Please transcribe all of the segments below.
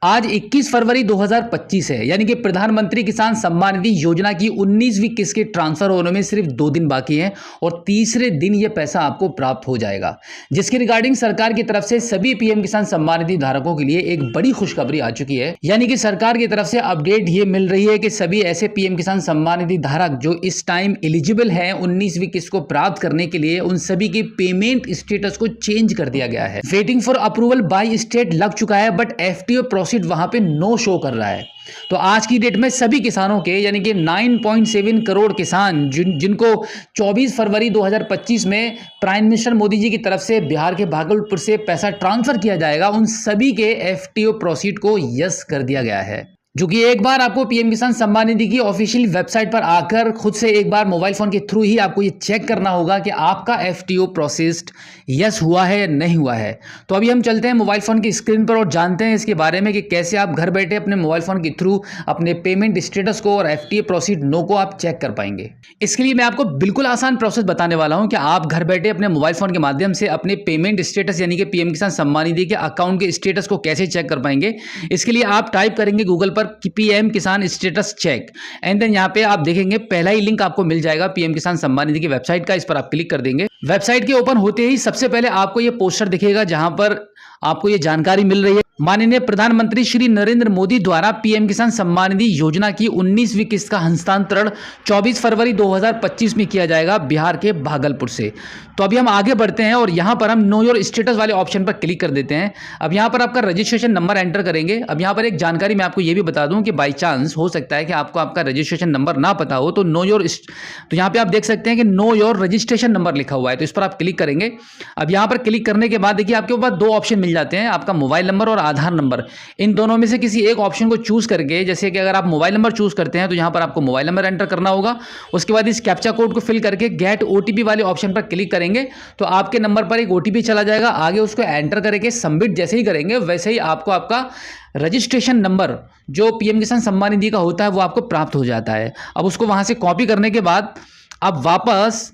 आज 21 फरवरी 2025 है, यानी कि प्रधानमंत्री किसान सम्मान निधि योजना की 19वीं किस्त के ट्रांसफर होने में सिर्फ 2 दिन बाकी हैं और तीसरे दिन ये पैसा आपको प्राप्त हो जाएगा, जिसके रिगार्डिंग सरकार की तरफ से सभी पीएम किसान सम्मान निधि धारकों के लिए एक बड़ी खुशखबरी आ चुकी है। यानी कि सरकार की तरफ से अपडेट ये मिल रही है कि सभी ऐसे पीएम किसान सम्मान निधि धारक जो इस टाइम एलिजिबल हैं 19वीं किस्त को प्राप्त करने के लिए, उन सभी की पेमेंट स्टेटस को चेंज कर दिया गया है। Waiting for approval by state लग चुका है, बट एफटीओ वहां पे नो शो कर रहा है। तो आज की डेट में सभी किसानों के यानी कि 9.7 करोड़ किसान जिनको 24 फरवरी 2025 में प्राइम मिनिस्टर मोदी जी की तरफ से बिहार के भागलपुर से पैसा ट्रांसफर किया जाएगा, उन सभी के एफटीओ प्रोसीड को यस कर दिया गया है। जो कि एक बार आपको पीएम किसान सम्मान निधि की ऑफिशियल वेबसाइट पर आकर खुद से एक बार मोबाइल फोन के थ्रू ही आपको ये चेक करना होगा कि आपका एफटीओ प्रोसेस्ड यस हुआ है या नहीं हुआ है। तो अभी हम चलते हैं मोबाइल फोन की स्क्रीन पर और जानते हैं इसके बारे में कि कैसे आप घर बैठे अपने मोबाइल फोन के थ्रू अपने पेमेंट स्टेटस को और एफटीओ प्रोसीड नो को आप चेक कर पाएंगे। इसके लिए मैं आपको बिल्कुल आसान प्रोसेस बताने वाला हूं कि आप घर बैठे अपने मोबाइल फोन के माध्यम से अपने पेमेंट स्टेटस यानी कि पीएम किसान सम्मान निधि के अकाउंट के स्टेटस को कैसे चेक कर पाएंगे। इसके लिए आप टाइप करेंगे गूगल पर पीएम किसान स्टेटस चेक एंड देन यहाँ पे आप देखेंगे पहला ही लिंक आपको मिल जाएगा पीएम किसान सम्मान निधि की वेबसाइट का। इस पर आप क्लिक कर देंगे। वेबसाइट के ओपन होते ही सबसे पहले आपको ये पोस्टर दिखेगा जहां पर आपको ये जानकारी मिल रही है माननीय प्रधानमंत्री श्री नरेंद्र मोदी द्वारा पीएम किसान सम्मान निधि योजना की 19वीं किस्त का हस्तांतरण 24 फरवरी 2025 में किया जाएगा बिहार के भागलपुर से। तो अभी हम आगे बढ़ते हैं और यहाँ पर हम नो योर स्टेटस वाले ऑप्शन पर क्लिक कर देते हैं। अब यहाँ पर आपका रजिस्ट्रेशन नंबर एंटर करेंगे। अब यहाँ पर एक जानकारी मैं आपको ये भी बता दूं कि बाई चांस हो सकता है कि आपको आपका रजिस्ट्रेशन नंबर ना पता हो, तो तो यहाँ पे आप देख सकते हैं कि नो योर रजिस्ट्रेशन नंबर लिखा हुआ है, तो इस पर आप क्लिक करेंगे। अब यहाँ पर क्लिक करने के बाद देखिए आपके पास 2 ऑप्शन मिल जाते हैं, आपका मोबाइल नंबर और आधार नंबर। इन दोनों में से किसी एक ऑप्शन को चूज करके, जैसे कि अगर आप मोबाइल नंबर चूज करते हैं तो यहां पर आपको मोबाइल नंबर एंटर करना होगा। उसके बाद इस कैप्चा कोड को फिल करके गेट ओटीपी वाले ऑप्शन पर क्लिक करेंगे तो आपके नंबर पर एक ओटीपी चला जाएगा। आगे उसको एंटर करके सबमिट जैसे ही करेंगे वैसे ही आपको आपका रजिस्ट्रेशन नंबर जो पीएम किसान सम्मान निधि का होता है वो आपको प्राप्त हो जाता है। अब उसको वहां से कॉपी करने के बाद आप वापस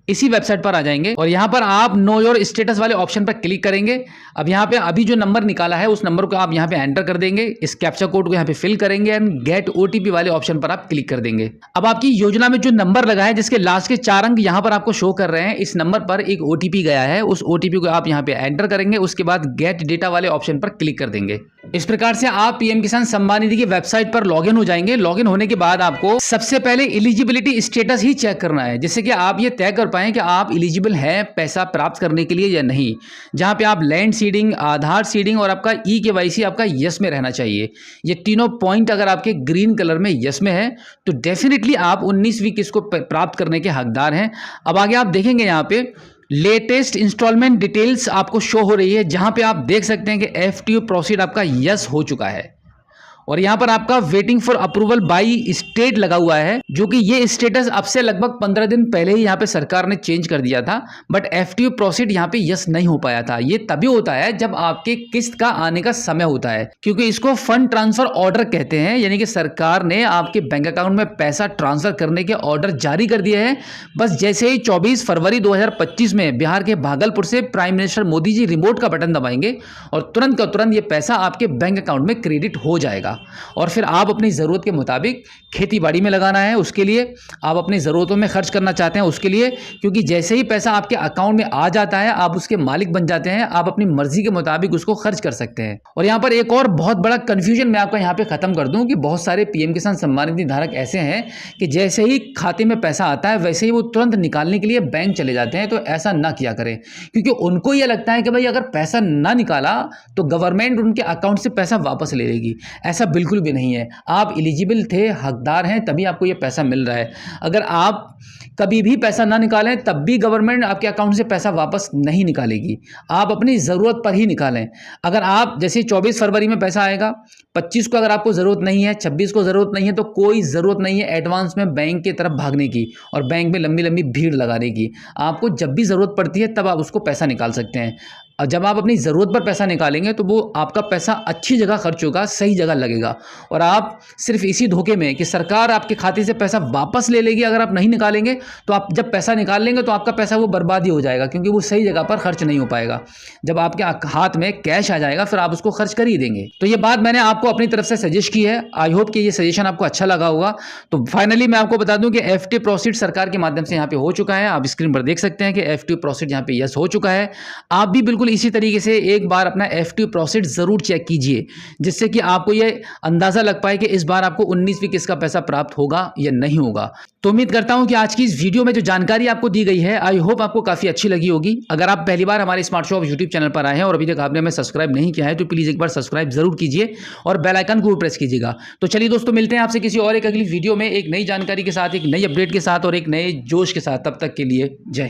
इसी वेबसाइट पर आ जाएंगे और यहां पर आप नो योर स्टेटस वाले ऑप्शन पर क्लिक करेंगे। अब यहां पे अभी जो नंबर निकाला है उस नंबर को आप यहां पे एंटर कर देंगे। इस कैप्चा कोड को यहां पे फिल करेंगे एंड गेट ओटीपी वाले ऑप्शन पर आप क्लिक कर देंगे। अब आपकी योजना में जो नंबर लगा है जिसके लास्ट के 4 अंक यहां पर आपको शो कर रहे हैं, इस नंबर पर एक ओटीपी गया है, उस ओटीपी को आप यहां पे एंटर करेंगे। उसके बाद गेट डेटा वाले ऑप्शन पर क्लिक कर देंगे। इस प्रकार से आप पीएम किसान सम्मान निधि की वेबसाइट पर लॉगिन हो जाएंगे। लॉगिन होने के बाद आपको सबसे पहले एलिजिबिलिटी स्टेटस ही चेक करना है, जिससे कि आप ये तय कर पाएं कि आप एलिजिबल हैं पैसा प्राप्त करने के लिए या नहीं। जहां पे आप लैंड सीडिंग, आधार सीडिंग और आपका ई-केवाईसी आपका यस में रहना चाहिए। ये तीनों पॉइंट अगर आपके ग्रीन कलर में यस में है तो डेफिनेटली आप 19वीं किस्त को प्राप्त करने के हकदार हैं। अब आगे आप देखेंगे यहाँ पे लेटेस्ट इंस्टॉलमेंट डिटेल्स आपको शो हो रही है, जहां पे आप देख सकते हैं कि एफटीओ प्रोसीड आपका यस हो चुका है और यहां पर आपका waiting for approval by state लगा हुआ है, जो कि ये स्टेटस अब से लगभग 15 दिन पहले ही यहां पे सरकार ने चेंज कर दिया था। बट एफटीओ प्रोसीड यहां पे यस नहीं हो पाया था। ये तभी होता है जब आपके किस्त का आने का समय होता है, क्योंकि इसको फंड ट्रांसफर ऑर्डर कहते हैं। यानी कि सरकार ने आपके बैंक अकाउंट में पैसा ट्रांसफर करने के ऑर्डर जारी कर दिए हैं। बस जैसे ही 24 फरवरी 2025 में बिहार के भागलपुर से prime minister Modi ji remote का बटन दबाएंगे और तुरंत का तुरंत ये पैसा आपके बैंक अकाउंट में क्रेडिट हो जाएगा और फिर आप अपनी ज़रूरत के मुताबिक खेती बाड़ी में लगाना है, उसके लिए आप अपनी ज़रूरतों में खर्च करना चाहते हैं उसके लिए, क्योंकि जैसे ही पैसा आपके अकाउंट में आ जाता है आप उसके मालिक बन जाते हैं, आप अपनी मर्जी के मुताबिक उसको खर्च कर सकते हैं। और यहाँ पर एक और बहुत बड़ा कन्फ्यूजन मैं आपका यहाँ पे ख़त्म कर दूँ कि बहुत सारे पीएम किसान सम्मान निधि धारक ऐसे हैं कि जैसे ही खाते में पैसा आता है वैसे ही वो तुरंत निकालने के लिए बैंक चले जाते हैं। तो ऐसा ना किया करें, क्योंकि उनको ये लगता है कि भाई अगर पैसा ना निकाला तो गवर्नमेंट उनके अकाउंट से पैसा वापस ले लेगी। ऐसा बिल्कुल भी नहीं है। आप एलिजिबल थे, हकदार हैं, तभी आपको ये पैसा मिल रहा है। अगर आप कभी भी पैसा ना निकालें तब भी गवर्नमेंट आपके अकाउंट से पैसा वापस नहीं निकालेगी। आप अपनी ज़रूरत पर ही निकालें। अगर आप जैसे 24 फरवरी में पैसा आएगा, 25 को अगर आपको ज़रूरत नहीं है, 26 को ज़रूरत नहीं है, तो कोई ज़रूरत नहीं है एडवांस में बैंक की तरफ भागने की और बैंक में लंबी लंबी भीड़ लगाने की। आपको जब भी ज़रूरत पड़ती है तब आप उसको पैसा निकाल सकते हैं। और जब आप अपनी ज़रूरत पर पैसा निकालेंगे तो वो आपका पैसा अच्छी जगह खर्च होगा, सही जगह लगेगा। और आप सिर्फ इसी धोखे में कि सरकार आपके खाते से पैसा वापस ले लेगी अगर आप नहीं निकालेंगे, तो आप जब पैसा निकाल लेंगे तो आपका पैसा वो बर्बाद ही हो जाएगा, क्योंकि वो सही जगह पर खर्च नहीं हो पाएगा। जब आपके हाथ में कैश आ जाएगा फिर आप उसको खर्च कर ही देंगे। तो ये बात मैंने आपको अपनी तरफ से सजेस्ट की है। आई होप कि ये सजेशन आपको अच्छा लगा होगा। तो फाइनली मैं आपको बता दूं कि एफटी प्रोसीड सरकार के माध्यम से यहाँ पे हो चुका है। आप स्क्रीन पर देख सकते हैं कि एफटी प्रोसीड यहाँ पे यस हो चुका है। आप भी बिल्कुल इसी तरीके से एक बार अपना एफटी प्रोसीड जरूर चेक कीजिए, जिससे कि आपको ये अंदाजा लग पाए कि इस बार आपको 19वीं किस्त का पैसा प्राप्त होगा या नहीं होगा। तो उम्मीद करता हूं कि आज की इस वीडियो में जो जानकारी आपको दी गई है, आई होप आपको काफी अच्छी लगी होगी। अगर आप पहली बार हमारे स्मार्ट शॉप यूट्यूब चैनल पर आए हैं और अभी तक आपने हमें सब्सक्राइब नहीं किया है तो प्लीज एक बार सब्सक्राइब जरूर कीजिए और बेल आइकन को प्रेस कीजिएगा। तो चलिए दोस्तों, मिलते हैं आपसे किसी और एक अगली वीडियो में एक नई जानकारी के साथ, एक नई अपडेट के साथ और एक नए जोश के साथ। तब तक के लिए जय हिंद।